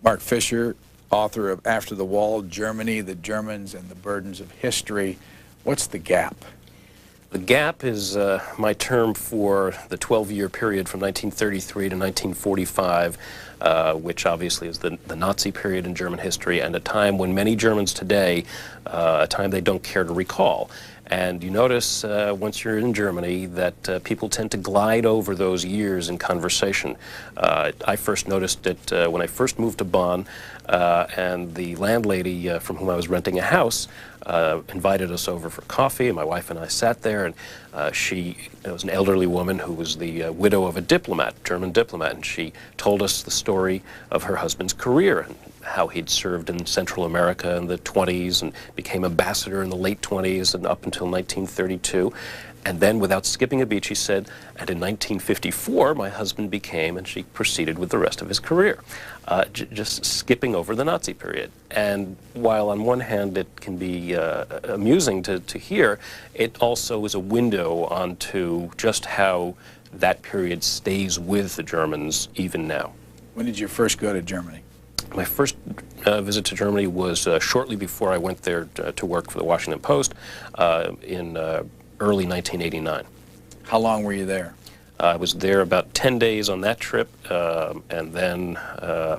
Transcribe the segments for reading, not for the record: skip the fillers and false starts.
Mark Fisher, author of After the Wall, Germany, the Germans, and the Burdens of History. What's the gap? The gap is my term for the 12-year period from 1933 to 1945, which obviously is the Nazi period in German history, and a time when many Germans today, a time they don't care to recall. And you notice once you're in Germany that people tend to glide over those years in conversation. I first noticed it when I first moved to Bonn, and the landlady from whom I was renting a house invited us over for coffee, and my wife and I sat there, and she was an elderly woman who was the widow of a diplomat, German diplomat, and she told us the story of her husband's career and how he'd served in Central America in the 20s and became ambassador in the late 20s and up until 1932. And then, without skipping a beat, she said, and in 1954, my husband became, and she proceeded with the rest of his career, just skipping over the Nazi period. And while on one hand it can be amusing to hear, it also is a window onto just how that period stays with the Germans even now. When did you first go to Germany? My first visit to Germany was shortly before I went there to work for the Washington Post in early 1989. How long were you there? I was there about 10 days on that trip, and then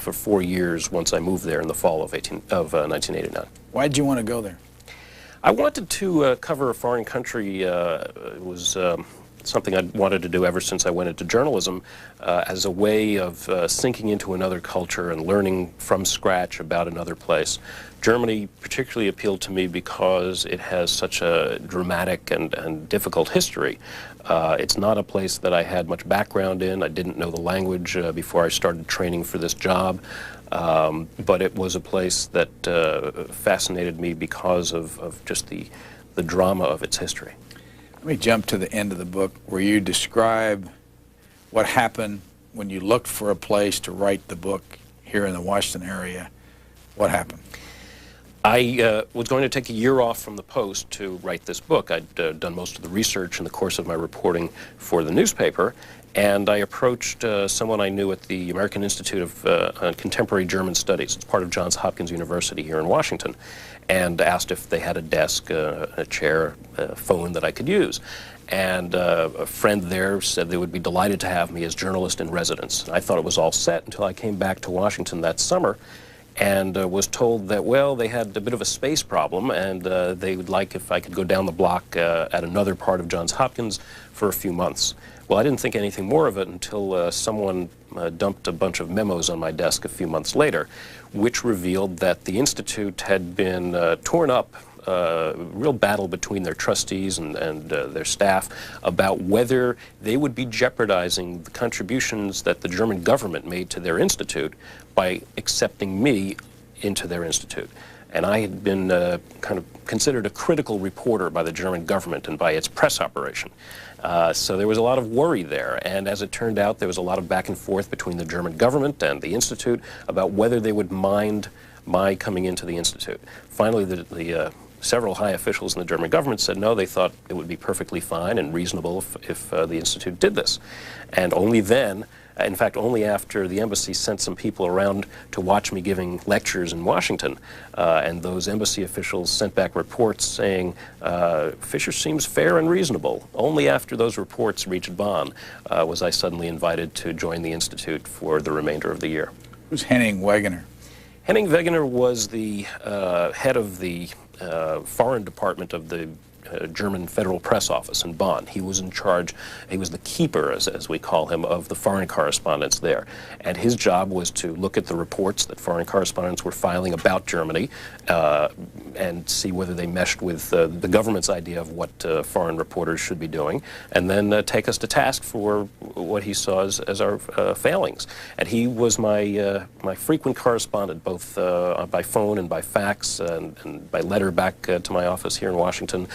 for 4 years once I moved there in the fall of 1989. Why did you want to go there? I wanted to cover a foreign country. It was something I'd wanted to do ever since I went into journalism, as a way of sinking into another culture and learning from scratch about another place. Germany particularly appealed to me because it has such a dramatic and difficult history. It's not a place that I had much background in. I didn't know the language before I started training for this job, but it was a place that fascinated me because of just the drama of its history. Let me jump to the end of the book where you describe what happened when you looked for a place to write the book here in the Washington area. What happened? I was going to take a year off from the Post to write this book. I'd done most of the research in the course of my reporting for the newspaper, and I approached someone I knew at the American Institute of Contemporary German Studies. It's part of Johns Hopkins University here in Washington, and asked if they had a desk, a chair, a phone that I could use. And a friend there said they would be delighted to have me as journalist in residence. I thought it was all set until I came back to Washington that summer and was told that, well, they had a bit of a space problem, and they would like if I could go down the block at another part of Johns Hopkins for a few months. Well, I didn't think anything more of it until someone dumped a bunch of memos on my desk a few months later, which revealed that the Institute had been torn up, real battle between their trustees and their staff about whether they would be jeopardizing the contributions that the German government made to their institute by accepting me into their institute. And I had been kind of considered a critical reporter by the German government and by its press operation. So there was a lot of worry there, and as it turned out, there was a lot of back and forth between the German government and the Institute about whether they would mind my coming into the Institute. Finally, several high officials in the German government said no, they thought it would be perfectly fine and reasonable if the Institute did this. And only then, in fact, only after the embassy sent some people around to watch me giving lectures in Washington, and those embassy officials sent back reports saying, Fisher seems fair and reasonable. Only after those reports reached Bonn was I suddenly invited to join the Institute for the remainder of the year. Who's Henning Wegener? Henning Wegener was the head of the foreign department of the German Federal Press Office in Bonn. He was in charge, he was the keeper, as we call him, of the foreign correspondence there. And his job was to look at the reports that foreign correspondents were filing about Germany and see whether they meshed with the government's idea of what foreign reporters should be doing, and then take us to task for what he saw as our failings. And he was my frequent correspondent, both by phone and by fax and by letter back to my office here in Washington,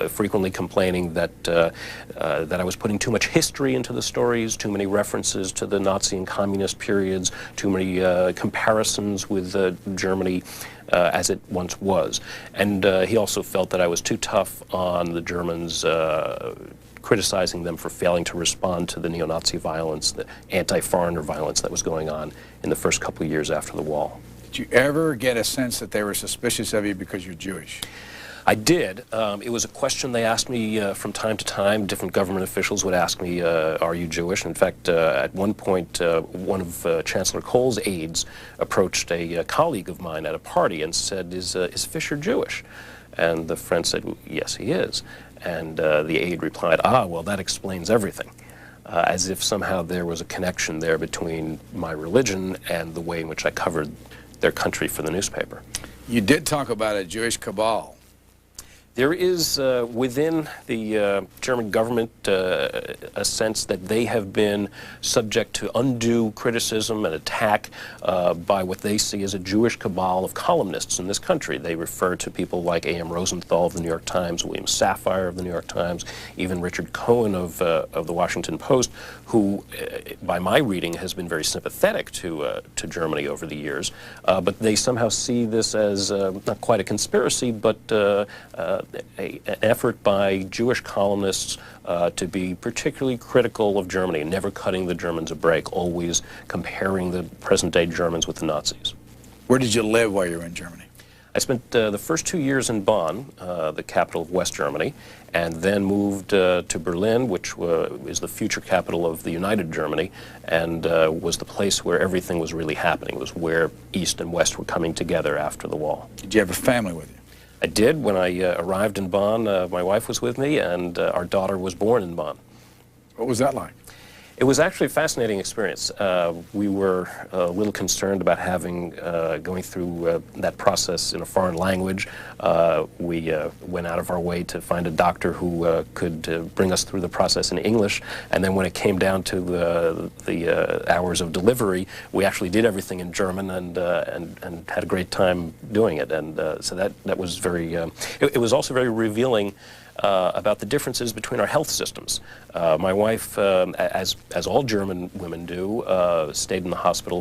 frequently complaining that I was putting too much history into the stories, too many references to the Nazi and communist periods, too many comparisons with Germany as it once was. And he also felt that I was too tough on the Germans criticizing them for failing to respond to the neo-Nazi violence, the anti-foreigner violence that was going on in the first couple of years after the wall. Did you ever get a sense that they were suspicious of you because you're Jewish? I did. It was a question they asked me from time to time. Different government officials would ask me, are you Jewish? In fact, at one point, one of Chancellor Kohl's aides approached a colleague of mine at a party and said, is Fisher Jewish? And the friend said, yes, he is. And the aide replied, well, that explains everything. As if somehow there was a connection there between my religion and the way in which I covered their country for the newspaper. You did talk about a Jewish cabal. There is within the German government a sense that they have been subject to undue criticism and attack by what they see as a Jewish cabal of columnists in this country. They refer to people like A.M. Rosenthal of the New York Times, William Safire of the New York Times, even Richard Cohen of the Washington Post, who, by my reading, has been very sympathetic to Germany over the years. But they somehow see this as not quite a conspiracy, but an effort by Jewish columnists to be particularly critical of Germany, never cutting the Germans a break, always comparing the present-day Germans with the Nazis. Where did you live while you were in Germany? I spent the first 2 years in Bonn, the capital of West Germany, and then moved to Berlin, which is the future capital of the United Germany, and was the place where everything was really happening. It was where East and West were coming together after the wall. Did you have a family with you? I did. When I arrived in Bonn, my wife was with me, and our daughter was born in Bonn. What was that like? It was actually a fascinating experience. We were a little concerned about going through that process in a foreign language. We went out of our way to find a doctor who could bring us through the process in English. And then when it came down to the hours of delivery, we actually did everything in German and had a great time doing it. And so that was very. It was also very revealing. About the differences between our health systems. My wife, as all German women do, stayed in the hospital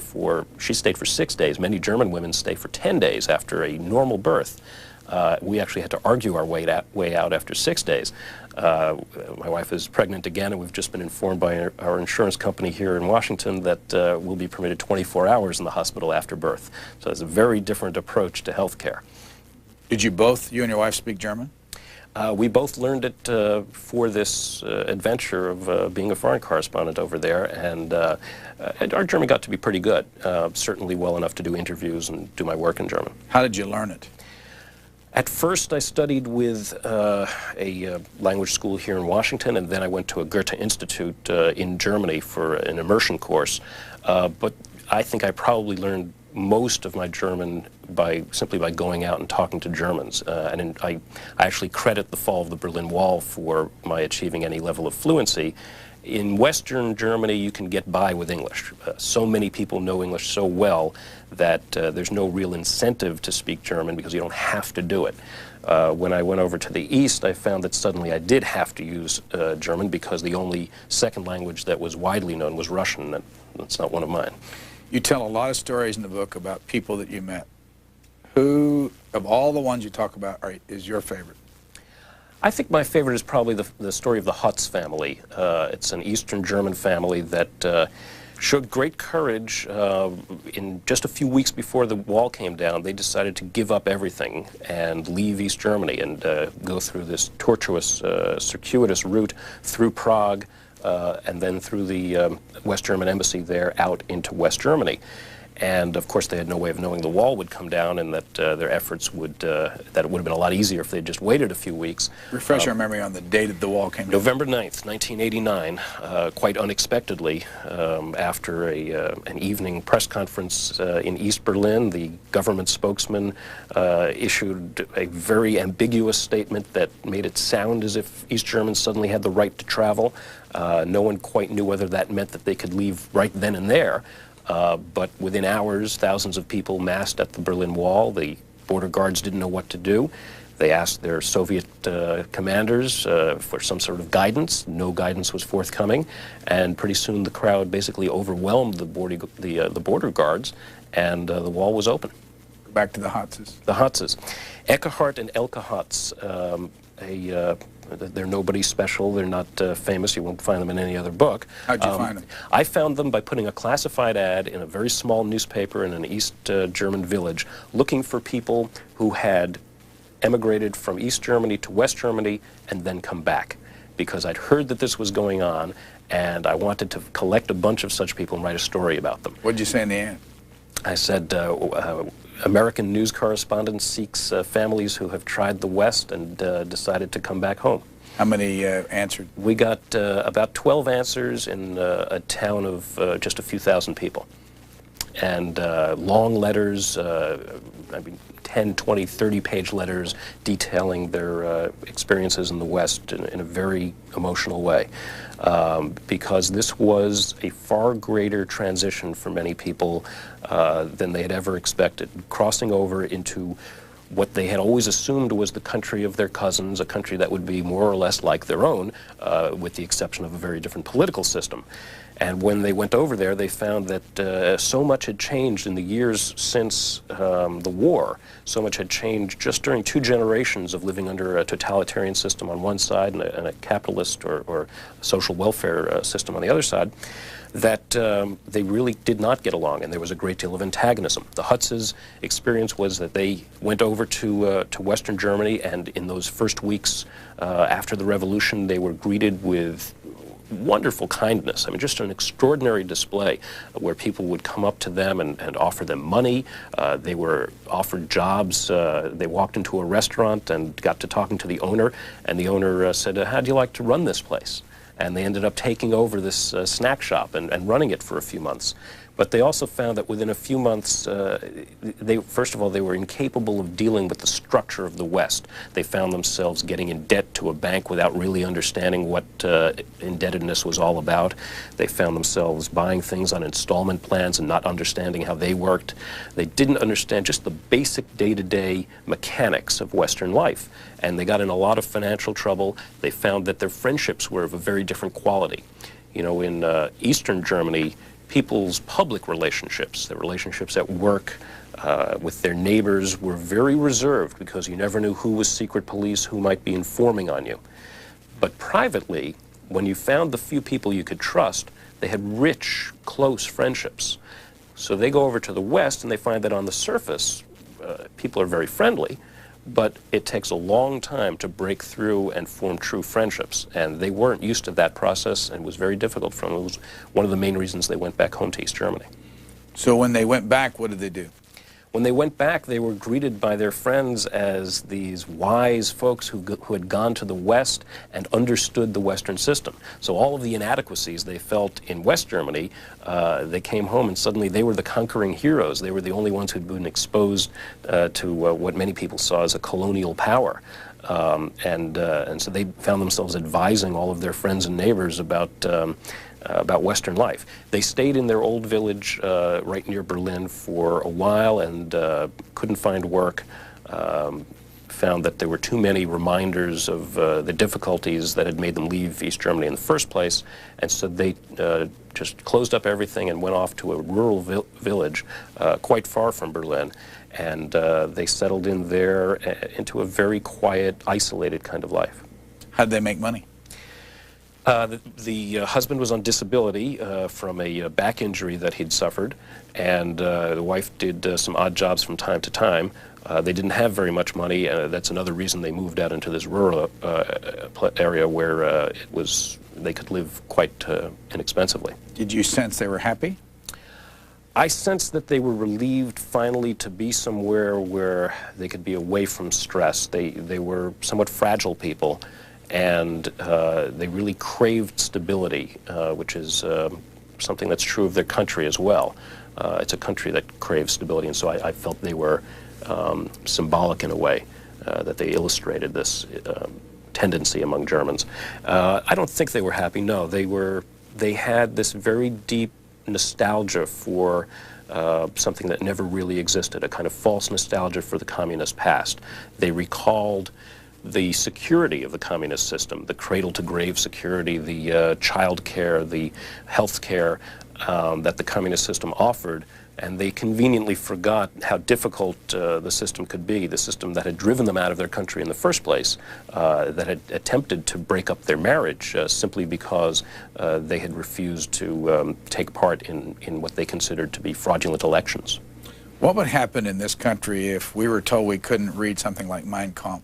she stayed for 6 days. Many German women stay for 10 days after a normal birth. We actually had to argue our way out after 6 days. My wife is pregnant again, and we've just been informed by our insurance company here in Washington that we'll be permitted 24 hours in the hospital after birth. So it's a very different approach to health care. Did you and your wife speak German? We both learned it for this adventure of being a foreign correspondent over there, and our German got to be pretty good, certainly well enough to do interviews and do my work in German. How did you learn it? At first, I studied with a language school here in Washington, and then I went to a Goethe Institute in Germany for an immersion course. But I think I probably learned most of my German simply by going out and talking to Germans. I actually credit the fall of the Berlin Wall for my achieving any level of fluency. In Western Germany, you can get by with English. So many people know English so well that there's no real incentive to speak German because you don't have to do it. When I went over to the East, I found that suddenly I did have to use German because the only second language that was widely known was Russian, and that's not one of mine. You tell a lot of stories in the book about people that you met. Who, of all the ones you talk about, is your favorite? I think my favorite is probably the story of the Hotz family. It's an Eastern German family that showed great courage. In just a few weeks before the wall came down, they decided to give up everything and leave East Germany and go through this tortuous, circuitous route through Prague, and then through the West German embassy there out into West Germany. And of course they had no way of knowing the wall would come down and that their efforts that it would have been a lot easier if they'd just waited a few weeks. Refresh our memory on the date that the wall came down. November 9th, 1989, quite unexpectedly, after an evening press conference in East Berlin, the government spokesman issued a very ambiguous statement that made it sound as if East Germans suddenly had the right to travel. No one quite knew whether that meant that they could leave right then and there. But within hours, thousands of people massed at the Berlin Wall. The border guards didn't know what to do. They asked their Soviet commanders for some sort of guidance. No guidance was forthcoming, and pretty soon the crowd basically overwhelmed the border guards, and the wall was open. Back to the Hotzes. The Hotzes. Ekkehard and Elke Hotz, a They're nobody special. They're not famous. You won't find them in any other book. How'd you find them? I found them by putting a classified ad in a very small newspaper in an East German village, looking for people who had emigrated from East Germany to West Germany and then come back, because I'd heard that this was going on, and I wanted to collect a bunch of such people and write a story about them. What'd you say in the end? I said, American news correspondent seeks families who have tried the West and decided to come back home. How many answered? We got about 12 answers in a town of just a few thousand people. And long letters, I mean, 10, 20, 30-page letters detailing their experiences in the West in a very emotional way. Because this was a far greater transition for many people than they had ever expected, crossing over into what they had always assumed was the country of their cousins, a country that would be more or less like their own, with the exception of a very different political system. And when they went over there, they found that so much had changed in the years since the war. So much had changed just during 2 generations of living under a totalitarian system on one side and a capitalist or social welfare system on the other side, that they really did not get along, and there was a great deal of antagonism. The Hutz's experience was that they went over to Western Germany, and in those first weeks after the revolution, they were greeted with wonderful kindness. I mean, just an extraordinary display where people would come up to them and offer them money. They were offered jobs. They walked into a restaurant and got to talking to the owner, and the owner said, "How do you like to run this place?" And they ended up taking over this snack shop and running it for a few months. But they also found that within a few months, first of all, they were incapable of dealing with the structure of the West. They found themselves getting in debt to a bank without really understanding what indebtedness was all about. They found themselves buying things on installment plans and not understanding how they worked. They didn't understand just the basic day-to-day mechanics of Western life. And they got in a lot of financial trouble. They found that their friendships were of a very different quality. You know, in Eastern Germany, people's public relationships, their relationships at work, with their neighbors, were very reserved because you never knew who was secret police, who might be informing on you. But privately, when you found the few people you could trust, they had rich, close friendships. So they go over to the West and they find that on the surface, people are very friendly, but it takes a long time to break through and form true friendships. And they weren't used to that process, and it was very difficult for them. It was one of the main reasons they went back home to East Germany. So when they went back, what did they do? When they went back, they were greeted by their friends as these wise folks who had gone to the West and understood the Western system. So all of the inadequacies they felt in West Germany, they came home and suddenly they were the conquering heroes. They were the only ones who'd been exposed to what many people saw as a colonial power. And so they found themselves advising all of their friends and neighbors about Western life. They stayed in their old village right near Berlin for a while and couldn't find work, found that there were too many reminders of the difficulties that had made them leave East Germany in the first place, and so they just closed up everything and went off to a rural village quite far from Berlin, and they settled in there into a very quiet, isolated kind of life. How'd they make money? The husband was on disability from a back injury that he'd suffered, and the wife did some odd jobs from time to time. They didn't have very much money. That's another reason they moved out into this rural area where they could live quite inexpensively. Did you sense they were happy? I sensed that they were relieved finally to be somewhere where they could be away from stress. They were somewhat fragile people, and they really craved stability, which is something that's true of their country as well. It's a country that craves stability, and so I felt they were symbolic in a way, that they illustrated this tendency among Germans. I don't think they were happy, no. They had this very deep nostalgia for something that never really existed, a kind of false nostalgia for the communist past. They recalled the security of the communist system, the cradle-to-grave security, the child care, the health care that the communist system offered And they conveniently forgot how difficult the system could be, the system that had driven them out of their country in the first place, that had attempted to break up their marriage simply because they had refused to take part in what they considered to be fraudulent elections. What would happen in this country if we were told we couldn't read something like Mein Kampf?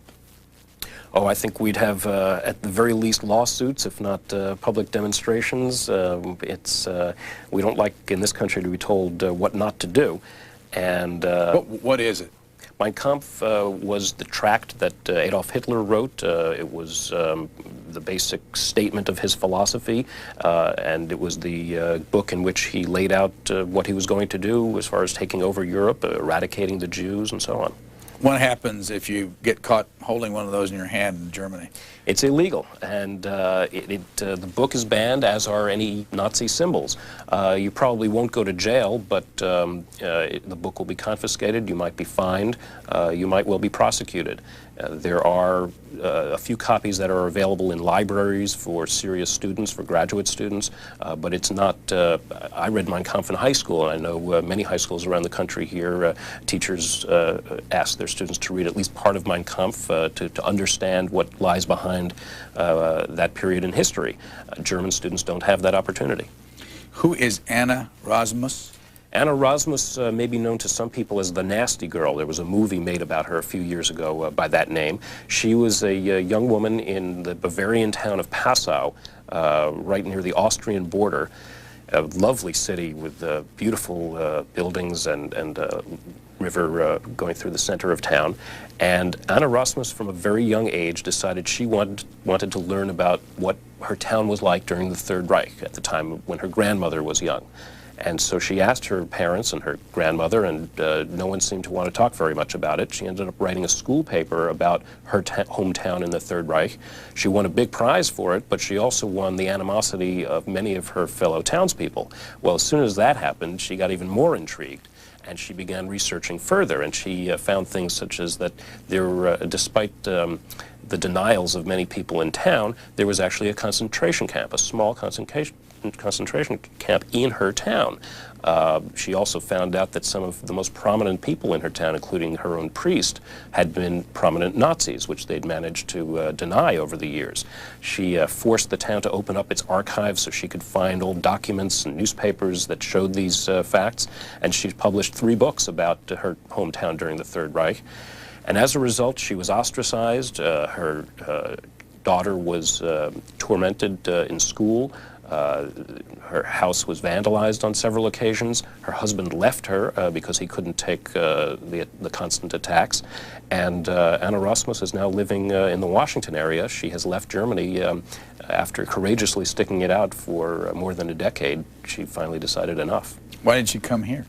Oh, I think we'd have, at the very least, lawsuits, if not public demonstrations. We don't like in this country to be told what not to do. And what is it? Mein Kampf was the tract that Adolf Hitler wrote. It was the basic statement of his philosophy, and it was the book in which he laid out what he was going to do as far as taking over Europe, eradicating the Jews, and so on. What happens if you get caught holding one of those in your hand in Germany? It's illegal, and the book is banned, as are any Nazi symbols. You probably won't go to jail, but the book will be confiscated, you might be fined, you might well be prosecuted. There are a few copies that are available in libraries for serious students, for graduate students, but it's not, I read Mein Kampf in high school, and I know many high schools around the country here, teachers ask their students to read at least part of Mein Kampf to understand what lies behind that period in history. German students don't have that opportunity. Who is Anna Rasmus? Anna Rasmus may be known to some people as the Nasty Girl. There was a movie made about her a few years ago by that name. She was a young woman in the Bavarian town of Passau, right near the Austrian border. A lovely city with beautiful buildings and river going through the center of town. And Anna Rasmus, from a very young age, decided she wanted to learn about what her town was like during the Third Reich, at the time when her grandmother was young. And so she asked her parents and her grandmother, and no one seemed to want to talk very much about it. She ended up writing a school paper about her hometown in the Third Reich. She won a big prize for it, but she also won the animosity of many of her fellow townspeople. Well, as soon as that happened, she got even more intrigued, and she began researching further, and she found things such as that there, despite the denials of many people in town, there was actually a concentration camp, a small concentration camp in her town. She also found out that some of the most prominent people in her town, including her own priest, had been prominent Nazis, which they'd managed to deny over the years. She forced the town to open up its archives so she could find old documents and newspapers that showed these facts, and she published 3 books about her hometown during the Third Reich. And as a result, she was ostracized. Her daughter was tormented in school. Her house was vandalized on several occasions. Her husband left her because he couldn't take the constant attacks. And Anna Rasmus is now living in the Washington area. She has left Germany after courageously sticking it out for more than a decade. She finally decided enough. Why did she come here?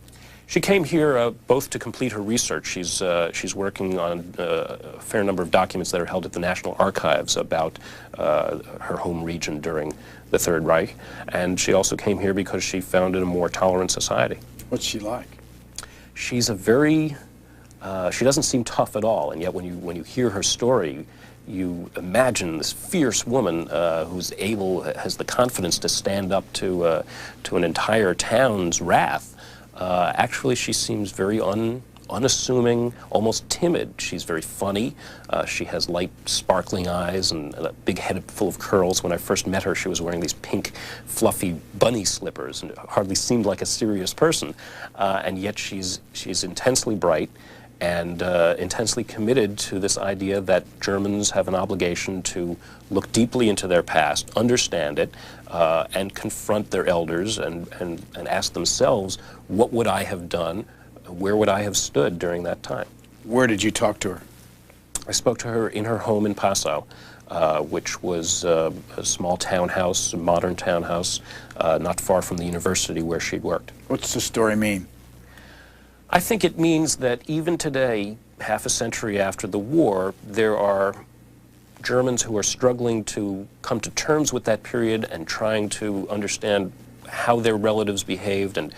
She came here both to complete her research. She's working on a fair number of documents that are held at the National Archives about her home region during the Third Reich, and she also came here because she founded a more tolerant society. What's she like? She's a very, she doesn't seem tough at all, and yet when you hear her story, you imagine this fierce woman has the confidence to stand up to an entire town's wrath. Actually, she seems very unassuming, almost timid. She's very funny. She has light, sparkling eyes and a big head full of curls. When I first met her, she was wearing these pink, fluffy bunny slippers and hardly seemed like a serious person. And yet she's intensely bright and intensely committed to this idea that Germans have an obligation to look deeply into their past, understand it, and confront their elders and ask themselves, what would I have done? Where would I have stood during that time? Where did you talk to her? I spoke to her in her home in Passau, which was a small townhouse, a modern townhouse, not far from the university where she'd worked. What's the story mean? I think it means that even today, half a century after the war, there are Germans who are struggling to come to terms with that period and trying to understand how their relatives behaved and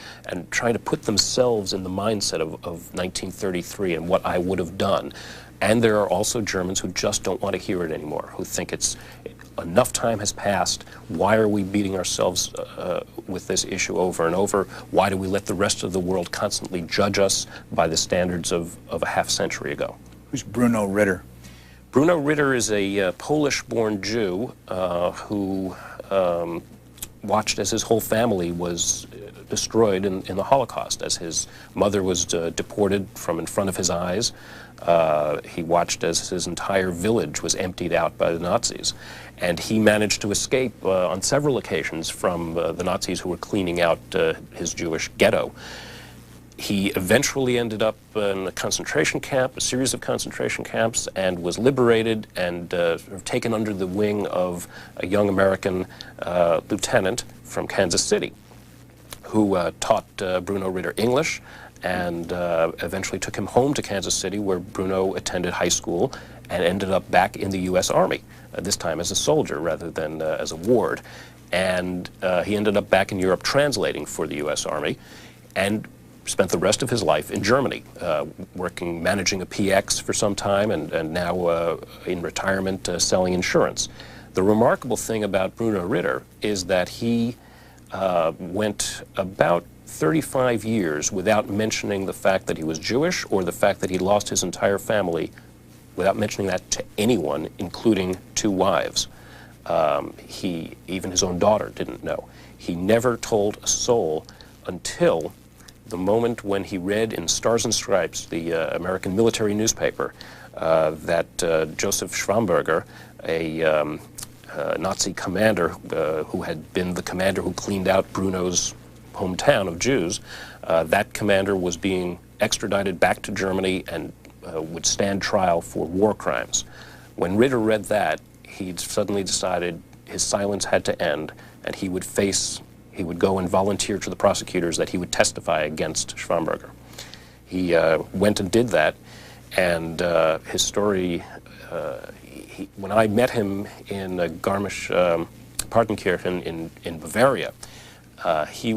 trying to put themselves in the mindset of 1933 and what I would have done. And there are also Germans who just don't want to hear it anymore, who think it's enough time has passed. Why are we beating ourselves with this issue over and over? Why do we let the rest of the world constantly judge us by the standards of a half century ago? Who's Bruno Ritter? Bruno Ritter is a Polish-born Jew who watched as his whole family was destroyed in the Holocaust, as his mother was deported from in front of his eyes. He watched as his entire village was emptied out by the Nazis. And he managed to escape on several occasions from the Nazis who were cleaning out his Jewish ghetto. He eventually ended up in a concentration camp, a series of concentration camps, and was liberated and taken under the wing of a young American lieutenant from Kansas City, who taught Bruno Ritter English and eventually took him home to Kansas City, where Bruno attended high school and ended up back in the U.S. Army, this time as a soldier rather than as a ward. And he ended up back in Europe translating for the U.S. Army and spent the rest of his life in Germany, managing a PX for some time, and now in retirement selling insurance. The remarkable thing about Bruno Ritter is that he went about 35 years without mentioning the fact that he was Jewish or the fact that he lost his entire family, without mentioning that to anyone, including 2 wives. Even his own daughter didn't know. He never told a soul until the moment when he read in Stars and Stripes, the American military newspaper, that Joseph Schwamberger, a Nazi commander who had been the commander who cleaned out Bruno's hometown of Jews, that commander was being extradited back to Germany and would stand trial for war crimes. When Ritter read that, he suddenly decided his silence had to end, and he would go and volunteer to the prosecutors that he would testify against Schwamberger. He went and did that, and his story, when I met him in Garmisch-Partenkirchen in Bavaria, he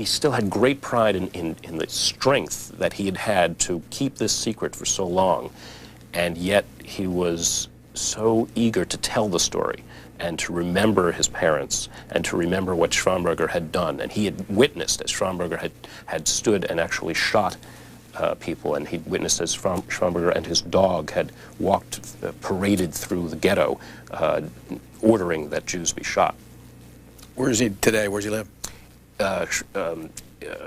still had great pride in the strength that he had had to keep this secret for so long, and yet he was so eager to tell the story and to remember his parents and to remember what Schwamberger had done. And he had witnessed as Schwamberger had stood and actually shot people, and he'd witnessed as Schwamberger and his dog had paraded through the ghetto, ordering that Jews be shot. Where is he today? Where does he live?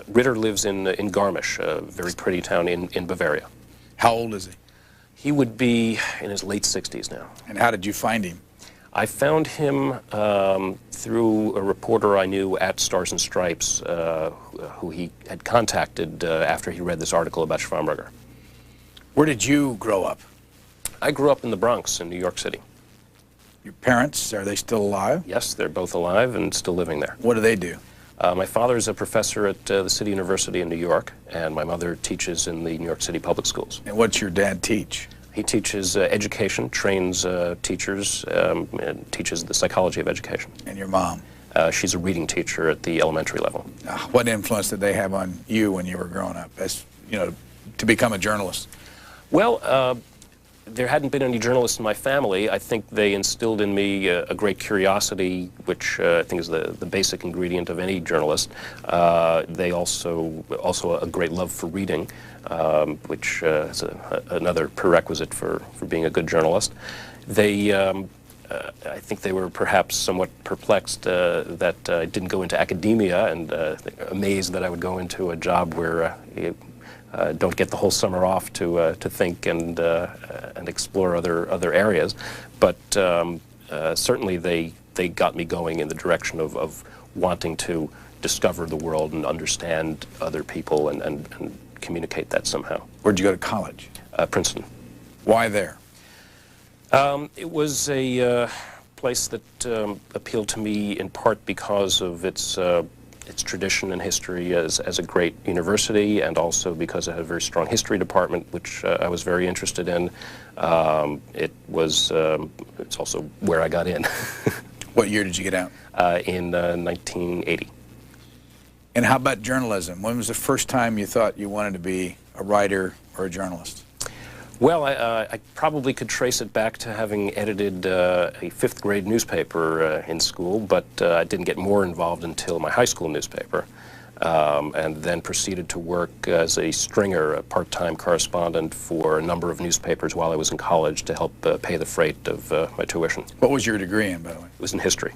Ritter lives in Garmisch, a very pretty town in Bavaria. How old is he? He would be in his late 60s now. And how did you find him? I found him through a reporter I knew at Stars and Stripes, who he had contacted after he read this article about Schwamberger. Where did you grow up? I grew up in the Bronx in New York City. Your parents, are they still alive? Yes, they're both alive and still living there. What do they do? My father is a professor at the City University in New York, and my mother teaches in the New York City public schools. And what's your dad teach? He teaches education, trains teachers, and teaches the psychology of education. And your mom? She's a reading teacher at the elementary level. What influence did they have on you when you were growing up, as you know, to become a journalist? Well, there hadn't been any journalists in my family. I think they instilled in me a great curiosity, which I think is the basic ingredient of any journalist. They also a great love for reading, which is another prerequisite for being a good journalist. They, I think they were perhaps somewhat perplexed that I didn't go into academia, and amazed that I would go into a job where don't get the whole summer off to think and explore other areas, but certainly they got me going in the direction of wanting to discover the world and understand other people and communicate that somehow. Where'd you go to college? Princeton. Why there? It was a place that appealed to me in part because of its tradition and history as a great university, and also because it had a very strong history department, which I was very interested in. It's also where I got in. What year did you get out? In 1980. And how about journalism? When was the first time you thought you wanted to be a writer or a journalist? Well, I probably could trace it back to having edited a fifth grade newspaper in school, but I didn't get more involved until my high school newspaper, and then proceeded to work as a stringer, a part-time correspondent for a number of newspapers while I was in college to help pay the freight of my tuition. What was your degree in, by the way? It was in history.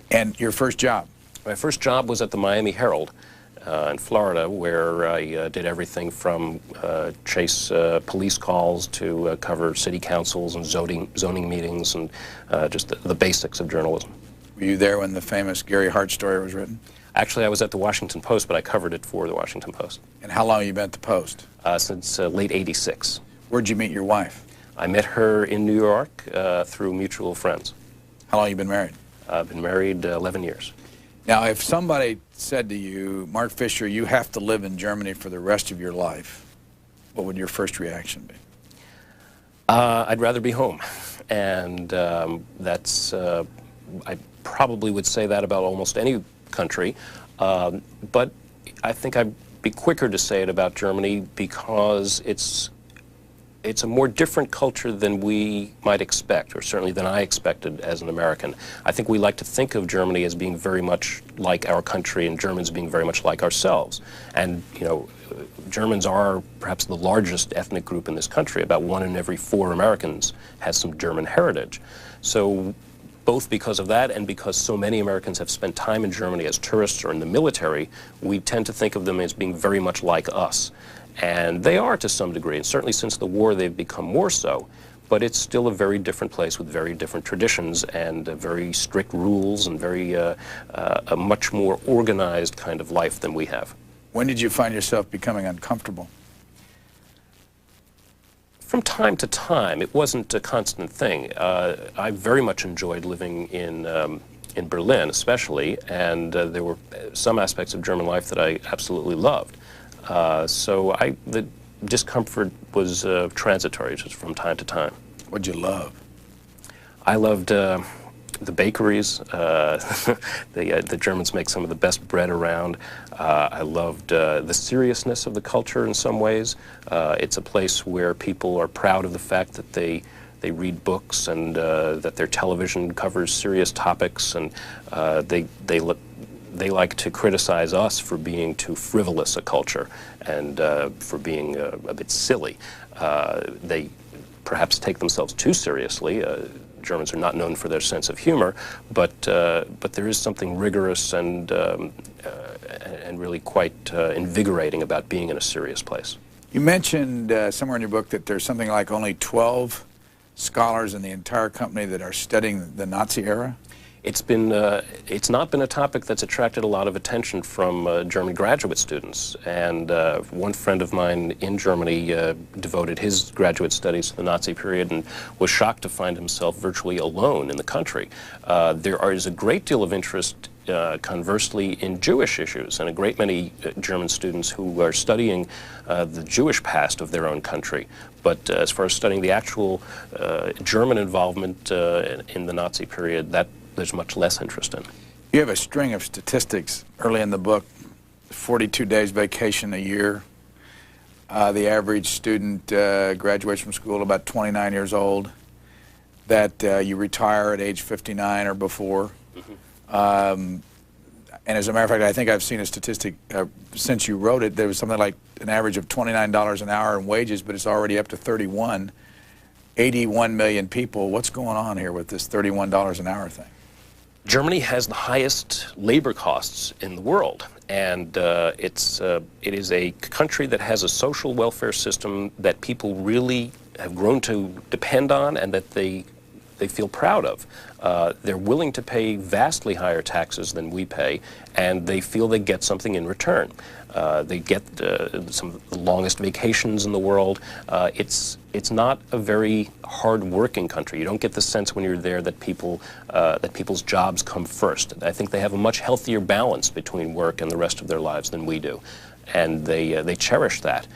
And your first job? My first job was at the Miami Herald in Florida, where I did everything from chase police calls to cover city councils and zoning meetings and just the basics of journalism. Were you there when the famous Gary Hart story was written? Actually, I was at the Washington Post, but I covered it for the Washington Post. And how long have you been at the Post? Since late '86. Where'd you meet your wife? I met her in New York through mutual friends. How long have you been married? I've been married 11 years. Now, if somebody said to you, Mark Fisher, you have to live in Germany for the rest of your life, what would your first reaction be? I'd rather be home. And that's, I probably would say that about almost any country. But I think I'd be quicker to say it about Germany because it's a more different culture than we might expect, or certainly than I expected as an American. I think we like to think of Germany as being very much like our country and Germans being very much like ourselves. And, you know, Germans are perhaps the largest ethnic group in this country. About 1 in every 4 Americans has some German heritage. So both because of that and because so many Americans have spent time in Germany as tourists or in the military, we tend to think of them as being very much like us. And they are to some degree, and certainly since the war they've become more so, but it's still a very different place with very different traditions and very strict rules and a much more organized kind of life than we have. When did you find yourself becoming uncomfortable? From time to time. It wasn't a constant thing. I very much enjoyed living in Berlin especially, and there were some aspects of German life that I absolutely loved. So the discomfort was transitory, just from time to time. What'd you love? I loved the bakeries. The Germans make some of the best bread around. I loved the seriousness of the culture in some ways. It's a place where people are proud of the fact that they read books and that their television covers serious topics, and they like to criticize us for being too frivolous a culture and for being a bit silly. They perhaps take themselves too seriously. Germans are not known for their sense of humor, but there is something rigorous and really quite invigorating about being in a serious place. You mentioned somewhere in your book that there's something like only 12 scholars in the entire company that are studying the Nazi era. It's not been a topic that's attracted a lot of attention from German graduate students, and one friend of mine in Germany devoted his graduate studies to the Nazi period and was shocked to find himself virtually alone in the country. There is a great deal of interest, conversely, in Jewish issues, and a great many German students who are studying the Jewish past of their own country. But as far as studying the actual German involvement in the Nazi period, there's much less interest in. You have a string of statistics early in the book, 42 days vacation a year. The average student graduates from school about 29 years old, that you retire at age 59 or before. Mm-hmm. And as a matter of fact, I think I've seen a statistic since you wrote it, there was something like an average of $29 an hour in wages, but it's already up to 31. 81 million people. What's going on here with this $31 an hour thing? Germany has the highest labor costs in the world, and it is a country that has a social welfare system that people really have grown to depend on and that they feel proud of. They're willing to pay vastly higher taxes than we pay, and they feel they get something in return. They get some of the longest vacations in the world. It's not a very hard-working country. You don't get the sense when you're there that people's jobs come first. I think they have a much healthier balance between work and the rest of their lives than we do, and they cherish that.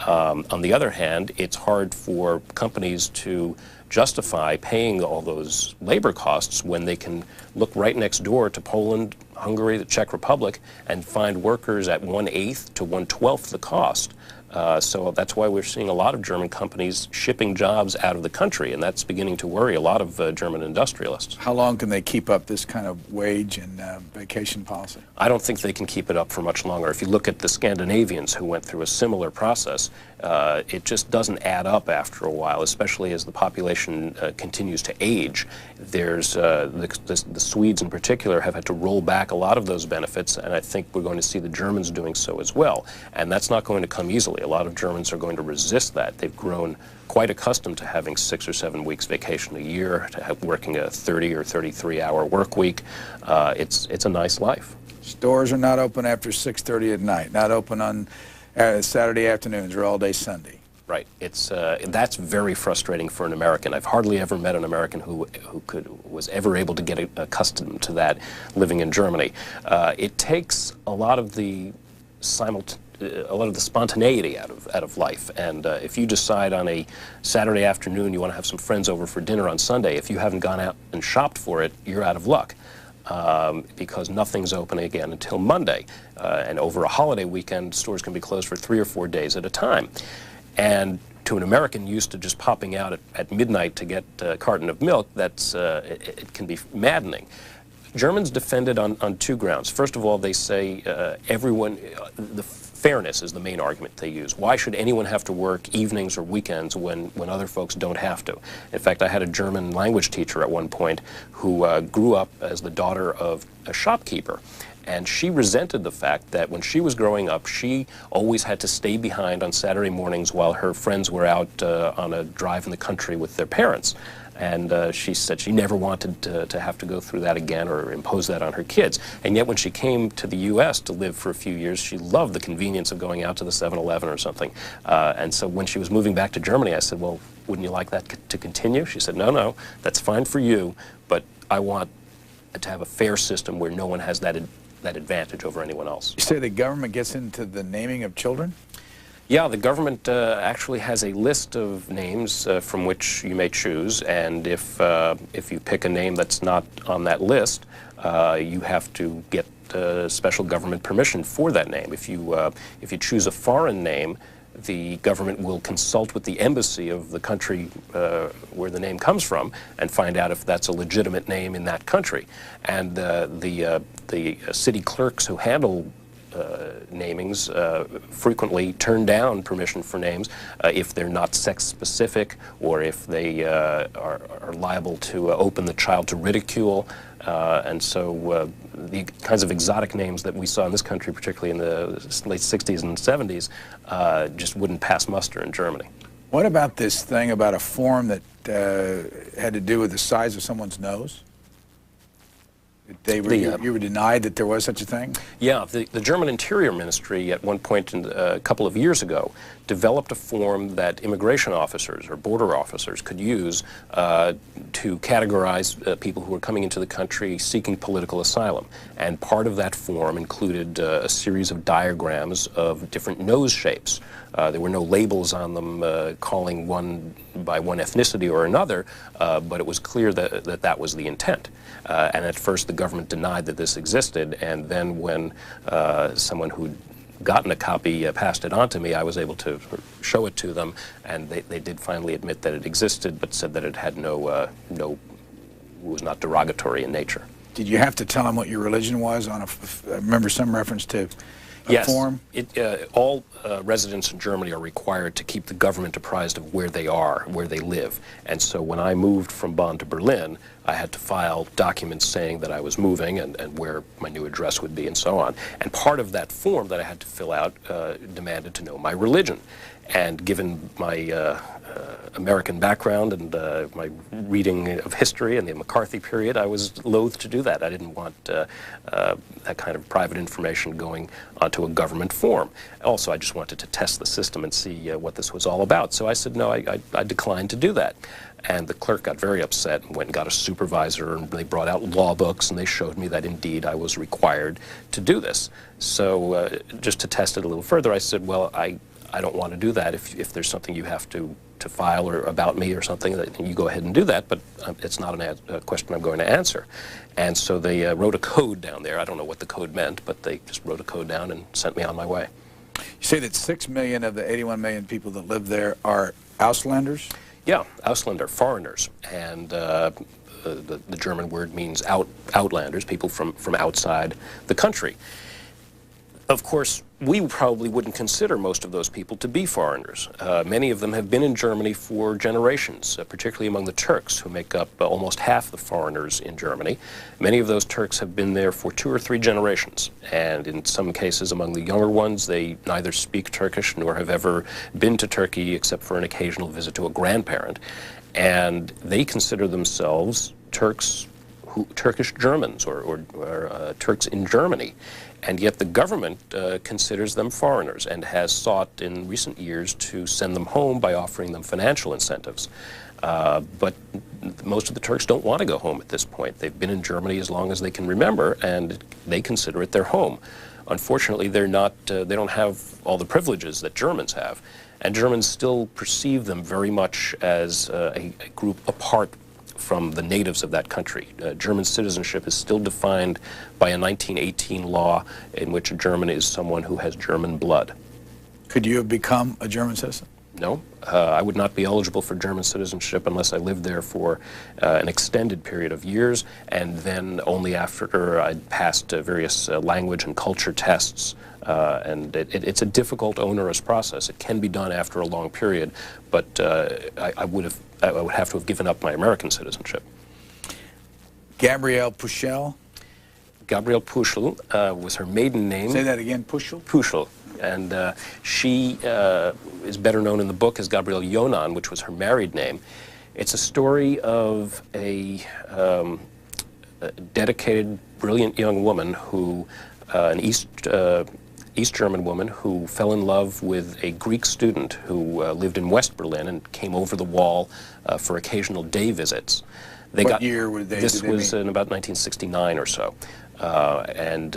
On the other hand, it's hard for companies to justify paying all those labor costs when they can look right next door to Poland, Hungary, the Czech Republic, and find workers at 1/8 to 1/12 the cost So that's why we're seeing a lot of German companies shipping jobs out of the country, and that's beginning to worry a lot of German industrialists. How long can they keep up this kind of wage and vacation policy? I don't think they can keep it up for much longer. If you look at the Scandinavians who went through a similar process, it just doesn't add up after a while, especially as the population continues to age. There's the Swedes in particular have had to roll back a lot of those benefits, and I think we're going to see the Germans doing so as well. And that's not going to come easily. A lot of Germans are going to resist that. They've grown quite accustomed to having 6 or 7 weeks vacation a year, to working a 30 or 33-hour work week. It's a nice life. Stores are not open after 6:30 at night, not open on Saturday afternoons or all day Sunday. Right. That's very frustrating for an American. I've hardly ever met an American who was ever able to get accustomed to that living in Germany. It takes a lot of the spontaneity out of life. And if you decide on a Saturday afternoon you want to have some friends over for dinner on Sunday, if you haven't gone out and shopped for it, you're out of luck. Because nothing's open again until Monday. And over a holiday weekend, stores can be closed for 3 or 4 days at a time. And to an American used to just popping out at midnight to get a carton of milk, it can be maddening. Germans defend it on 2 grounds. First of all, they say the fairness is the main argument they use. Why should anyone have to work evenings or weekends when other folks don't have to? In fact, I had a German language teacher at one point who grew up as the daughter of a shopkeeper. And she resented the fact that when she was growing up, she always had to stay behind on Saturday mornings while her friends were out on a drive in the country with their parents. And she said she never wanted to have to go through that again or impose that on her kids. And yet when she came to the U.S. to live for a few years, she loved the convenience of going out to the 7-Eleven or something. And so when she was moving back to Germany, I said, well, wouldn't you like that to continue? She said, no, that's fine for you, but I want to have a fair system where no one has that advantage over anyone else. You say the government gets into the naming of children? Yeah, the government actually has a list of names from which you may choose, and if you pick a name that's not on that list, you have to get special government permission for that name. If you choose a foreign name, the government will consult with the embassy of the country where the name comes from and find out if that's a legitimate name in that country. And the city clerks who handle namings frequently turn down permission for names if they're not sex-specific or if they are liable to open the child to ridicule. And so the kinds of exotic names that we saw in this country, particularly in the late 60s and 70s, just wouldn't pass muster in Germany. What about this thing about a form that had to do with the size of someone's nose? You were denied that there was such a thing? Yeah, the German Interior Ministry at one point a couple of years ago developed a form that immigration officers or border officers could use to categorize people who were coming into the country seeking political asylum. And part of that form included a series of diagrams of different nose shapes. There were no labels on them calling one by one ethnicity or another, but it was clear that that was the intent. And at first the government denied that this existed, and then when someone who'd gotten a copy passed it on to me, I was able to show it to them, and they did finally admit that it existed, but said that it had was not derogatory in nature. Did you have to tell them what your religion was on I remember some reference to a form? Yes. All residents in Germany are required to keep the government apprised of where they are, where they live. And so when I moved from Bonn to Berlin, I had to file documents saying that I was moving and where my new address would be and so on. And part of that form that I had to fill out demanded to know my religion. And given my American background and my reading of history and the McCarthy period, I was loath to do that. I didn't want that kind of private information going onto a government form. Also, I just wanted to test the system and see what this was all about. So I said, no, I declined to do that. And the clerk got very upset and went and got a supervisor, and they brought out law books, and they showed me that indeed I was required to do this. So just to test it a little further, I said, well, I don't want to do that. If there's something you have to file or about me or something, that you go ahead and do that, but it's not a question I'm going to answer. And so they wrote a code down there. I don't know what the code meant, but they just wrote a code down and sent me on my way. You say that 6 million of the 81 million people that live there are Auslanders? Yeah, Ausländer, foreigners, and the German word means outlanders, people from outside the country. Of course, we probably wouldn't consider most of those people to be foreigners. Many of them have been in Germany for generations, particularly among the Turks, who make up almost half the foreigners in Germany. Many of those Turks have been there for 2 or 3 generations, and in some cases among the younger ones, they neither speak Turkish nor have ever been to Turkey except for an occasional visit to a grandparent. And they consider themselves Turkish Germans or Turks in Germany. And yet the government considers them foreigners and has sought in recent years to send them home by offering them financial incentives. But most of the Turks don't want to go home at this point. They've been in Germany as long as they can remember, and they consider it their home. Unfortunately, they don't have all the privileges that Germans have, and Germans still perceive them very much as a group apart from the natives of that country. German citizenship is still defined by a 1918 law in which a German is someone who has German blood. Could you have become a German citizen? No, I would not be eligible for German citizenship unless I lived there for an extended period of years, and then only after I'd passed various language and culture tests. And it's a difficult, onerous process. It can be done after a long period, but I would have to have given up my American citizenship. Gabrielle Puschel? Gabrielle Puschel was her maiden name. Say that again, Puschel? Puschel. And she is better known in the book as Gabrielle Jonan, which was her married name. It's a story of a dedicated, brilliant young woman who, an East German woman who fell in love with a Greek student who lived in West Berlin and came over the wall for occasional day visits. What year were they? This was in about 1969 or so. And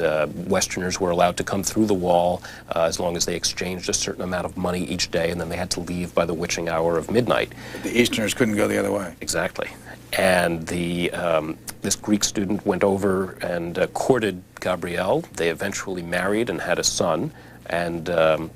Westerners were allowed to come through the wall as long as they exchanged a certain amount of money each day, and then they had to leave by the witching hour of midnight. But the Easterners couldn't go the other way. Exactly. And this Greek student went over and courted Gabrielle. They eventually married and had a son. And But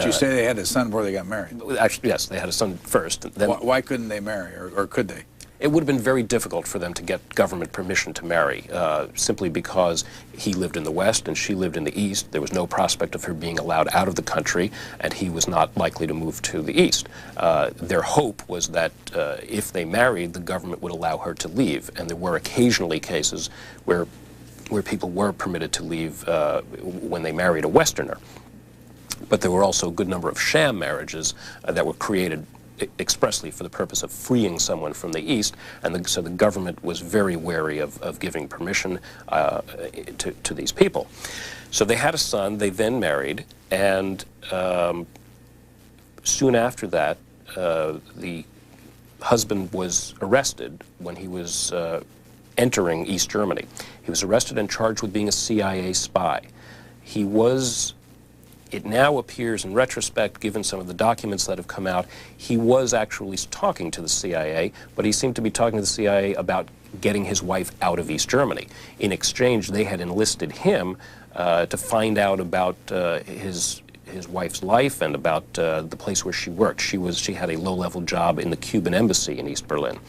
you say they had a son before they got married. actually, yes, they had a son first. Then Why couldn't they marry, or could they? it would have been very difficult for them to get government permission to marry, simply because he lived in the West and she lived in the East. There was no prospect of her being allowed out of the country, and he was not likely to move to the East. Their hope was that if they married, the government would allow her to leave, and there were occasionally cases where people were permitted to leave when they married a Westerner. But there were also a good number of sham marriages that were created expressly for the purpose of freeing someone from the East, and so the government was very wary of giving permission to these people. So they had a son, they then married, and soon after that, the husband was arrested when he was entering East Germany. He was arrested and charged with being a CIA spy. He was, it now appears in retrospect, given some of the documents that have come out, he was actually talking to the CIA, but he seemed to be talking to the CIA about getting his wife out of East Germany. In exchange, they had enlisted him to find out about his wife's life and about the place where she worked. She had a low-level job in the Cuban embassy in East Berlin.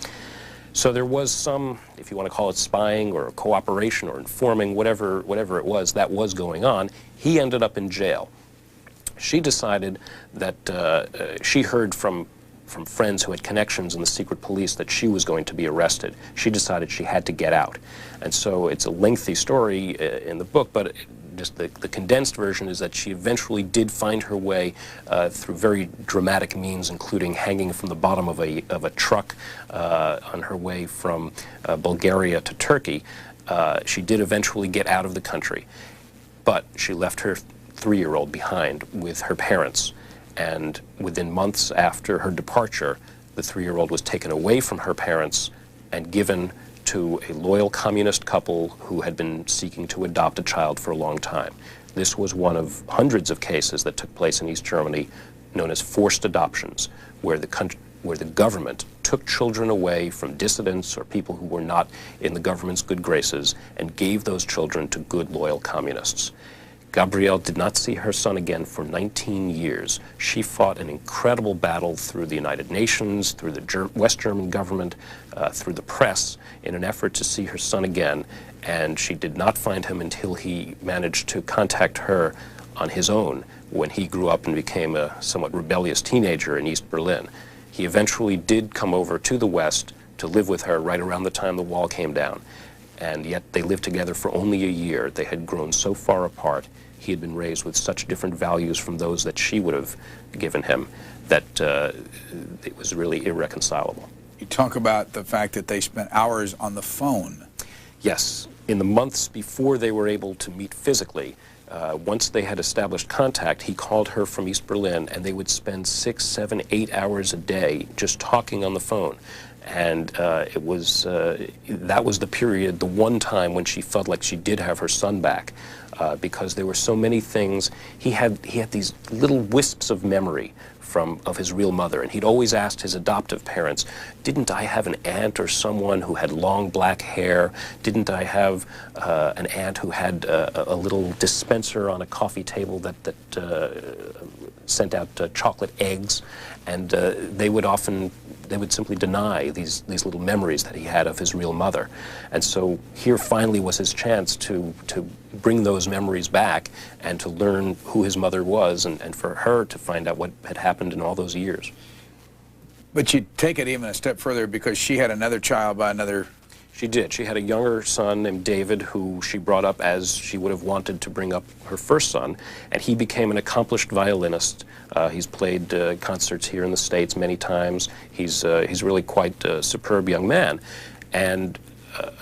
So there was some, if you want to call it spying or cooperation or informing, whatever it was, that was going on. He ended up in jail. She decided that she heard from friends who had connections in the secret police that she was going to be arrested. She decided she had to get out. And so it's a lengthy story in the book, but just the condensed version is that she eventually did find her way through very dramatic means, including hanging from the bottom of a truck on her way from Bulgaria to Turkey. She did eventually get out of the country, but she left her 3-year-old behind with her parents, and within months after her departure, the 3-year-old was taken away from her parents and given to a loyal communist couple who had been seeking to adopt a child for a long time. This was one of hundreds of cases that took place in East Germany known as forced adoptions, where the government took children away from dissidents or people who were not in the government's good graces and gave those children to good, loyal communists. Gabrielle did not see her son again for 19 years. She fought an incredible battle through the United Nations, through the West German government, through the press, in an effort to see her son again, and she did not find him until he managed to contact her on his own when he grew up and became a somewhat rebellious teenager in East Berlin. He eventually did come over to the West to live with her right around the time the wall came down. And yet they lived together for only a year. They had grown so far apart. He had been raised with such different values from those that she would have given him that it was really irreconcilable. You talk about the fact that they spent hours on the phone. Yes. In the months before they were able to meet physically, once they had established contact, he called her from East Berlin, and they would spend 6, 7, 8 hours a day just talking on the phone. And that was the period, the one time when she felt like she did have her son back, because there were so many things. He had these little wisps of memory of his real mother, and he'd always asked his adoptive parents, didn't I have an aunt or someone who had long black hair? Didn't I have an aunt who had a little dispenser on a coffee table that sent out chocolate eggs? And they would simply deny these little memories that he had of his real mother. And so here finally was his chance to bring those memories back and to learn who his mother was, and for her to find out what had happened in all those years. But you take it even a step further, because she had another child by another... She did. She had a younger son named David, who she brought up as she would have wanted to bring up her first son, and he became an accomplished violinist. He's played concerts here in the States many times. He's really quite a superb young man, and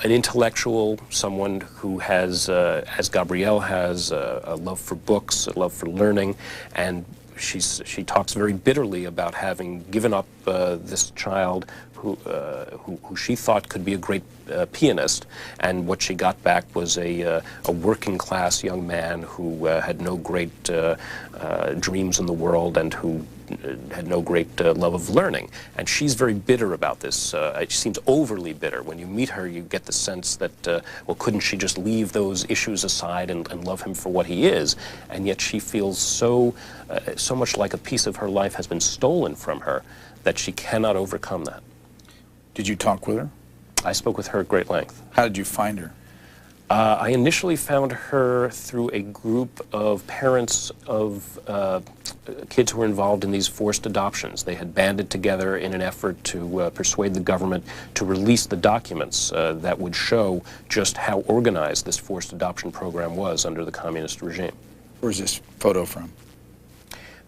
an intellectual, someone who has, as Gabrielle has, a love for books, a love for learning, and she talks very bitterly about having given up this child who she thought could be a great pianist, and what she got back was a working-class young man who had no great dreams in the world and who had no great love of learning. And she's very bitter about this. She seems overly bitter. When you meet her, you get the sense that, well, couldn't she just leave those issues aside and love him for what he is? And yet she feels so much like a piece of her life has been stolen from her that she cannot overcome that. Did you talk with her? I spoke with her at great length. How did you find her? I initially found her through a group of parents of kids who were involved in these forced adoptions. They had banded together in an effort to persuade the government to release the documents that would show just how organized this forced adoption program was under the communist regime. Where's this photo from?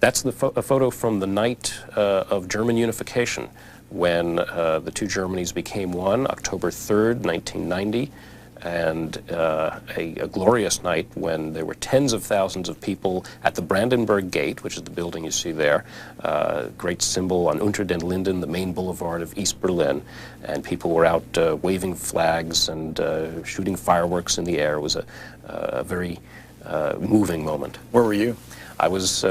That's a photo from the night of German unification, when the two Germanys became one, October 3rd, 1990, and a glorious night when there were tens of thousands of people at the Brandenburg Gate, which is the building you see there, great symbol on Unter den Linden, the main boulevard of East Berlin, and people were out waving flags and shooting fireworks in the air. It was a very moving moment. Where were you? I was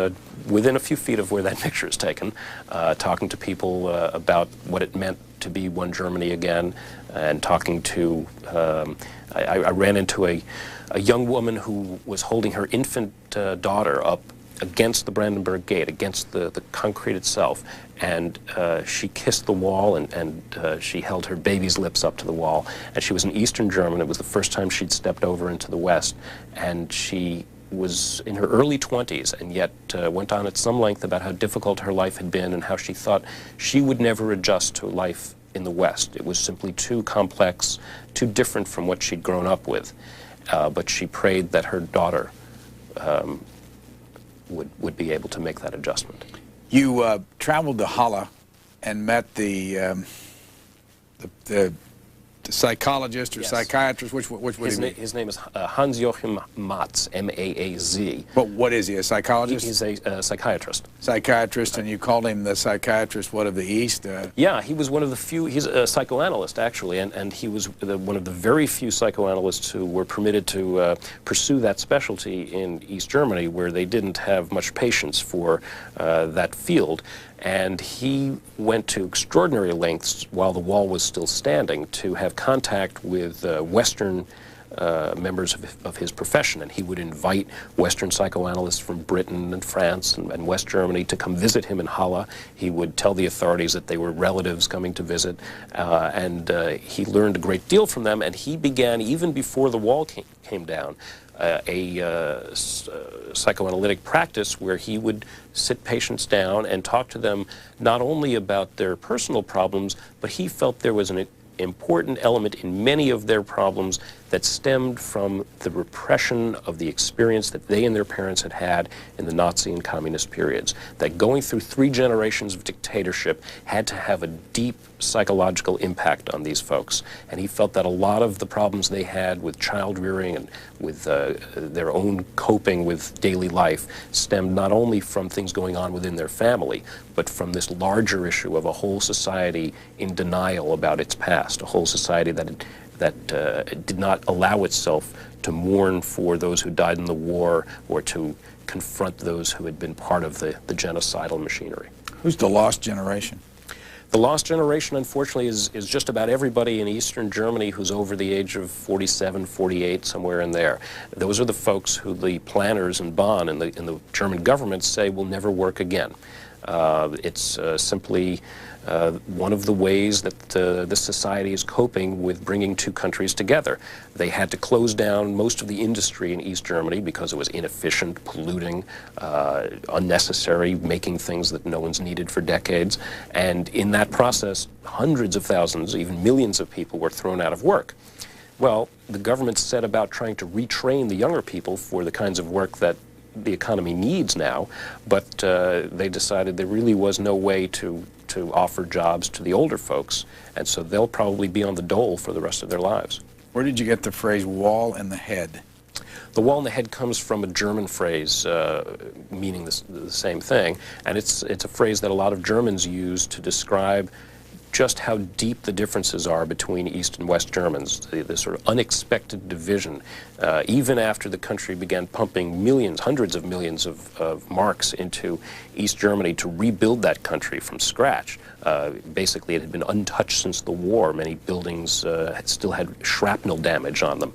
within a few feet of where that picture is taken, talking to people about what it meant to be one Germany again, and talking to, I ran into a young woman who was holding her infant daughter up against the Brandenburg Gate, against the concrete itself, and she kissed the wall, and she held her baby's lips up to the wall, and she was an Eastern German. It was the first time she'd stepped over into the West, and she was in her early 20s, and yet went on at some length about how difficult her life had been and how she thought she would never adjust to life in the West. It was simply too complex, too different from what she'd grown up with. But she prayed that her daughter would be able to make that adjustment. You traveled to Halle and met the psychologist or Yes. psychiatrist. Which His name is Hans-Joachim Matz, M-A-A-Z. But what is he? A psychologist? He's a psychiatrist. Psychiatrist, and you called him the psychiatrist, what, of the East? Yeah, he was one of the few. He's a psychoanalyst, actually, and he was one of the very few psychoanalysts who were permitted to pursue that specialty in East Germany, where they didn't have much patience for that field. And he went to extraordinary lengths while the wall was still standing to have contact with Western members of his profession, and he would invite Western psychoanalysts from Britain and France and West Germany to come visit him in Halle. He would tell the authorities that they were relatives coming to visit, and he learned a great deal from them, and he began, even before the wall came down, a psychoanalytic practice where he would sit patients down and talk to them not only about their personal problems, but he felt there was an important element in many of their problems that stemmed from the repression of the experience that they and their parents had had in the Nazi and communist periods. That going through 3 generations of dictatorship had to have a deep psychological impact on these folks. And he felt that a lot of the problems they had with child rearing and with their own coping with daily life stemmed not only from things going on within their family, but from this larger issue of a whole society in denial about its past, a whole society that did not allow itself to mourn for those who died in the war or to confront those who had been part of the genocidal machinery. Who's the lost generation? The lost generation, unfortunately, is just about everybody in Eastern Germany who's over the age of 47, 48, somewhere in there. Those are the folks who the planners in Bonn and the German government say will never work again. It's simply one of the ways that this society is coping with bringing 2 countries together. They had to close down most of the industry in East Germany because it was inefficient, polluting, unnecessary, making things that no one's needed for decades. And in that process, hundreds of thousands, even millions of people were thrown out of work. Well, the government set about trying to retrain the younger people for the kinds of work that the economy needs now, but they decided there really was no way to offer jobs to the older folks, and so they'll probably be on the dole for the rest of their lives. Where did you get the phrase wall in the head? The wall in the head comes from a German phrase meaning the same thing, and it's a phrase that a lot of Germans use to describe just how deep the differences are between East and West Germans, the sort of unexpected division. Even after the country began pumping millions, hundreds of millions of marks into East Germany to rebuild that country from scratch. Basically, it had been untouched since the war. Many buildings still had shrapnel damage on them.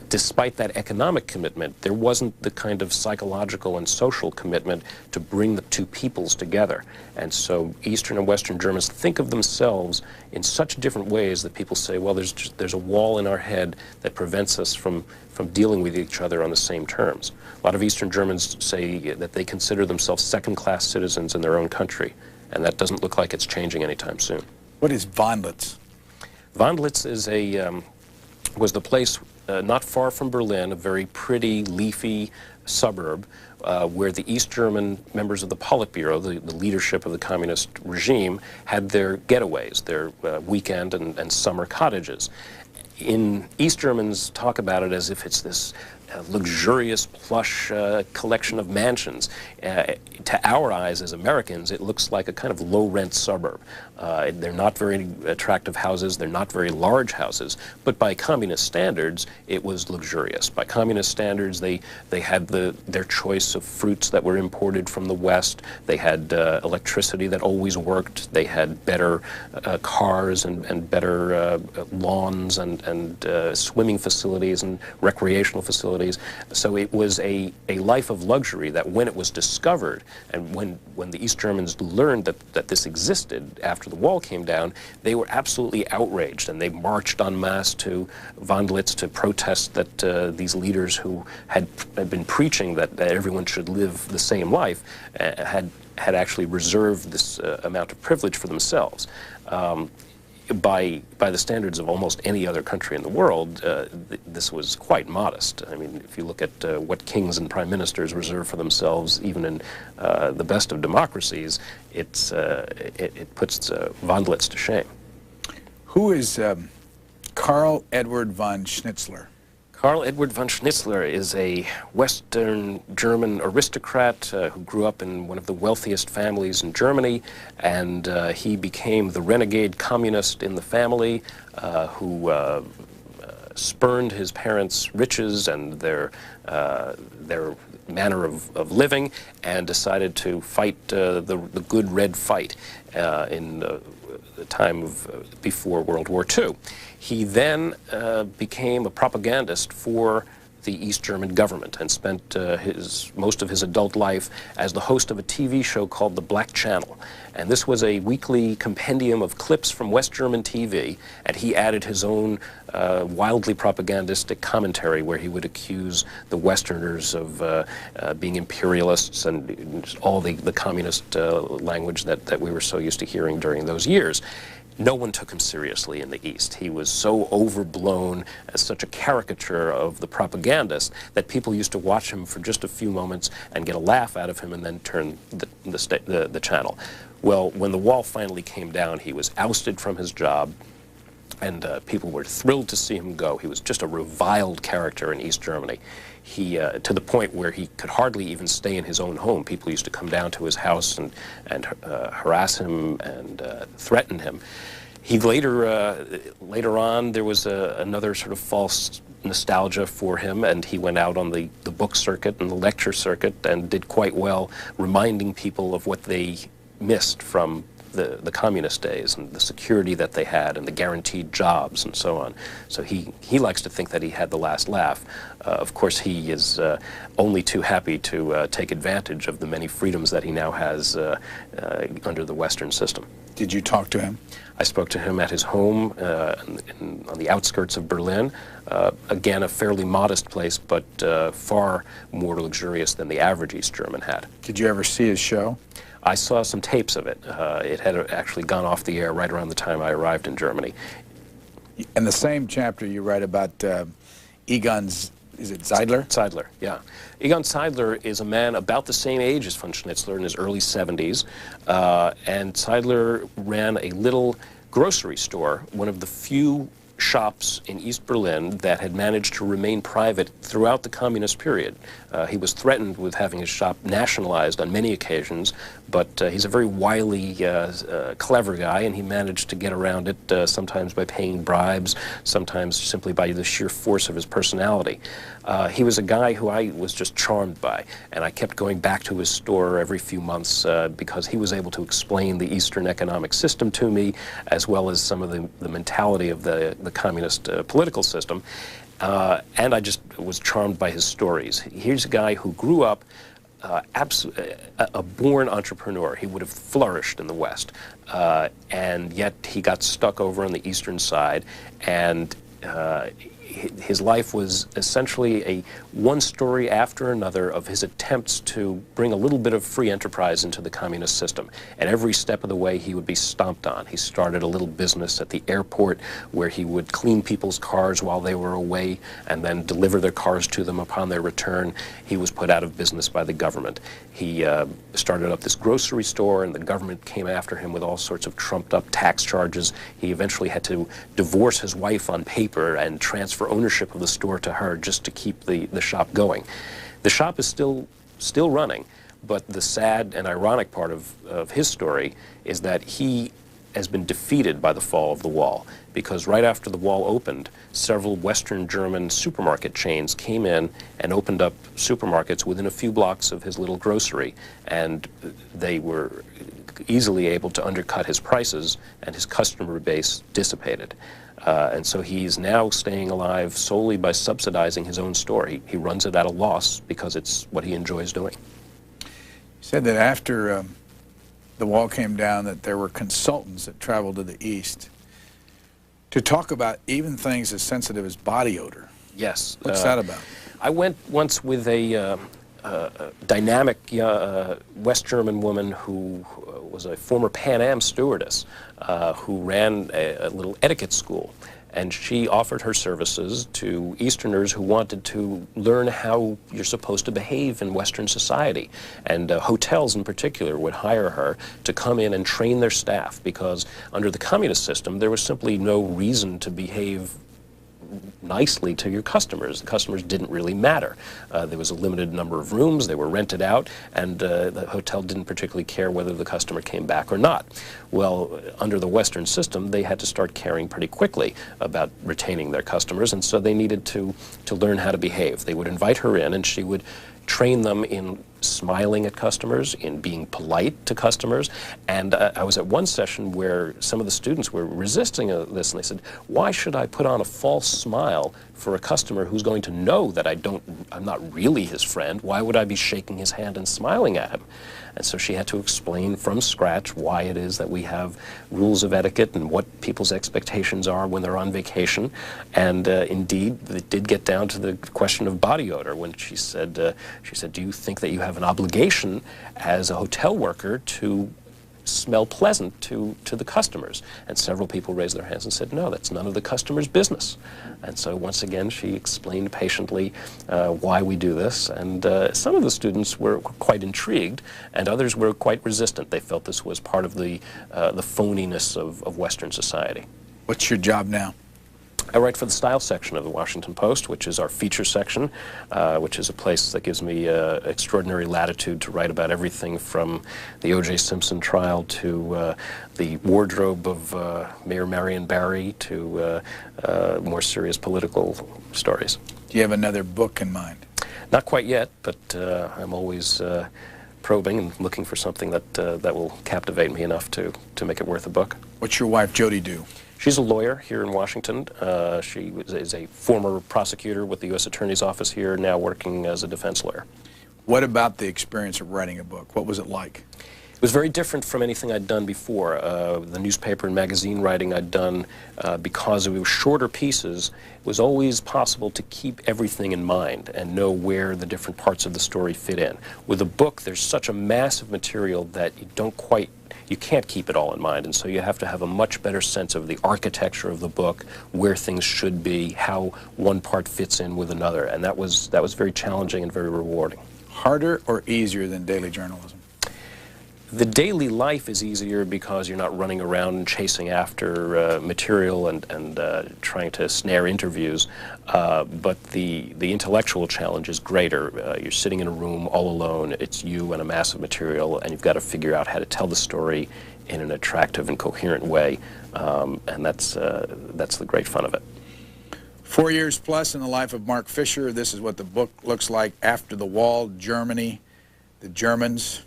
Despite that economic commitment, there wasn't the kind of psychological and social commitment to bring the 2 peoples together. And so Eastern and Western Germans think of themselves in such different ways that people say, well, there's a wall in our head that prevents us from dealing with each other on the same terms. A lot of Eastern Germans say that they consider themselves second-class citizens in their own country, and that doesn't look like it's changing anytime soon. What is Wandlitz? Wandlitz was the place not far from Berlin, a very pretty, leafy suburb where the East German members of the Politburo, the leadership of the communist regime, had their getaways, their weekend and summer cottages. East Germans talk about it as if it's this luxurious, plush collection of mansions. To our eyes as Americans, it looks like a kind of low-rent suburb. They're not very attractive houses, they're not very large houses, but by communist standards, it was luxurious. By communist standards, they had their choice of fruits that were imported from the West, they had electricity that always worked, they had better cars and better lawns and swimming facilities and recreational facilities. So it was a life of luxury that when it was discovered, and when the East Germans learned that this existed after the wall came down, they were absolutely outraged, and they marched en masse to Wandlitz to protest that these leaders who had been preaching that everyone should live the same life had actually reserved this amount of privilege for themselves. By the standards of almost any other country in the world, this was quite modest. I mean, if you look at what kings and prime ministers reserve for themselves, even in the best of democracies, it puts Wandlitz to shame. Who is Karl Edward von Schnitzler? Karl Edward von Schnitzler is a Western German aristocrat who grew up in one of the wealthiest families in Germany, and he became the renegade communist in the family who spurned his parents' riches and their manner of living, and decided to fight the good red fight in the time of before World War II. He then became a propagandist for the East German government and spent most of his adult life as the host of a TV show called The Black Channel. And this was a weekly compendium of clips from West German TV, and he added his own wildly propagandistic commentary where he would accuse the Westerners of being imperialists and all the communist language that we were so used to hearing during those years. No one took him seriously in the East. He was so overblown as such a caricature of the propagandist that people used to watch him for just a few moments and get a laugh out of him and then turn the channel. Well, when the wall finally came down, he was ousted from his job, and people were thrilled to see him go. He was just a reviled character in East Germany. He, to the point where he could hardly even stay in his own home. People used to come down to his house and harass him and threaten him. He later on, there was another sort of false nostalgia for him, and he went out on the book circuit and the lecture circuit and did quite well, reminding people of what they missed from the communist days and the security that they had and the guaranteed jobs and so on. So he likes to think that he had the last laugh. Of course, he is only too happy to take advantage of the many freedoms that he now has under the Western system. Did you talk to him? I spoke to him at his home on the outskirts of Berlin. Again, a fairly modest place, but far more luxurious than the average East German had. Did you ever see his show? I saw some tapes of it. It had actually gone off the air right around the time I arrived in Germany. In the same chapter, you write about Egon, is it Zeidler? Zeidler, yeah. Egon Zeidler is a man about the same age as von Schnitzler, in his early 70s, and Zeidler ran a little grocery store, one of the few shops in East Berlin that had managed to remain private throughout the communist period. He was threatened with having his shop nationalized on many occasions, but he's a very wily, clever guy, and he managed to get around it, sometimes by paying bribes, sometimes simply by the sheer force of his personality. He was a guy who I was just charmed by, and I kept going back to his store every few months because he was able to explain the Eastern economic system to me, as well as some of the mentality of the communist political system. And I just was charmed by his stories. Here's a guy who grew up a born entrepreneur. He would have flourished in the West, and yet he got stuck over on the Eastern side, and his life was essentially a one story after another of his attempts to bring a little bit of free enterprise into the communist system. And every step of the way he would be stomped on. He started a little business at the airport where he would clean people's cars while they were away and then deliver their cars to them upon their return. He was put out of business by the government. He started up this grocery store, and the government came after him with all sorts of trumped up tax charges. He eventually had to divorce his wife on paper and transfer ownership of the store to her just to keep the shop going. The shop is still running, but the sad and ironic part of his story is that he has been defeated by the fall of the wall, because right after the wall opened, several Western German supermarket chains came in and opened up supermarkets within a few blocks of his little grocery, and they were easily able to undercut his prices, and his customer base dissipated. And so he's now staying alive solely by subsidizing his own store. He runs it at a loss because it's what he enjoys doing. You said that after the wall came down that there were consultants that traveled to the East to talk about even things as sensitive as body odor. Yes. What's that about? I went once with a dynamic West German woman who was a former Pan Am stewardess who ran a little etiquette school. And she offered her services to Easterners who wanted to learn how you're supposed to behave in Western society. And hotels in particular would hire her to come in and train their staff, because under the communist system there was simply no reason to behave nicely to your customers. The customers didn't really matter. There was a limited number of rooms, they were rented out, and the hotel didn't particularly care whether the customer came back or not. Well, under the Western system, they had to start caring pretty quickly about retaining their customers, and so they needed to learn how to behave. They would invite her in, and she would train them in smiling at customers, in being polite to customers. And I was at one session where some of the students were resisting this, and they said, why should I put on a false smile for a customer who's going to know that I'm not really his friend? Why would I be shaking his hand and smiling at him? And so she had to explain from scratch why it is that we have rules of etiquette and what people's expectations are when they're on vacation. And indeed, it did get down to the question of body odor when she said, do you think that you have an obligation as a hotel worker to smell pleasant to the customers? And several people raised their hands and said, no, that's none of the customer's business. And so once again, she explained patiently why we do this. And some of the students were quite intrigued, and others were quite resistant. They felt this was part of the phoniness of Western society. What's your job now? I write for the style section of the Washington Post, which is our feature section, which is a place that gives me extraordinary latitude to write about everything from the O.J. Simpson trial to the wardrobe of Mayor Marion Barry to more serious political stories. Do you have another book in mind? Not quite yet, but I'm always probing and looking for something that will captivate me enough to make it worth a book. What's your wife, Jody, do? She's a lawyer here in Washington. She is a former prosecutor with the U.S. Attorney's Office here, now working as a defense lawyer. What about the experience of writing a book? What was it like? It was very different from anything I'd done before. The newspaper and magazine writing I'd done, because it was shorter pieces, it was always possible to keep everything in mind and know where the different parts of the story fit in. With a book, there's such a mass of material that you can't keep it all in mind, and so you have to have a much better sense of the architecture of the book, where things should be, how one part fits in with another, and that was very challenging and very rewarding. Harder or easier than daily journalism? The daily life is easier because you're not running around and chasing after material and trying to snare interviews, but the intellectual challenge is greater. You're sitting in a room all alone, it's you and a mass of material, and you've got to figure out how to tell the story in an attractive and coherent way, and that's the great fun of it. 4 years plus in the life of Mark Fisher. This is what the book looks like after the wall, Germany, the Germans,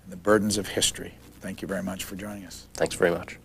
and the burdens of history. Thank you very much for joining us. Thanks very much.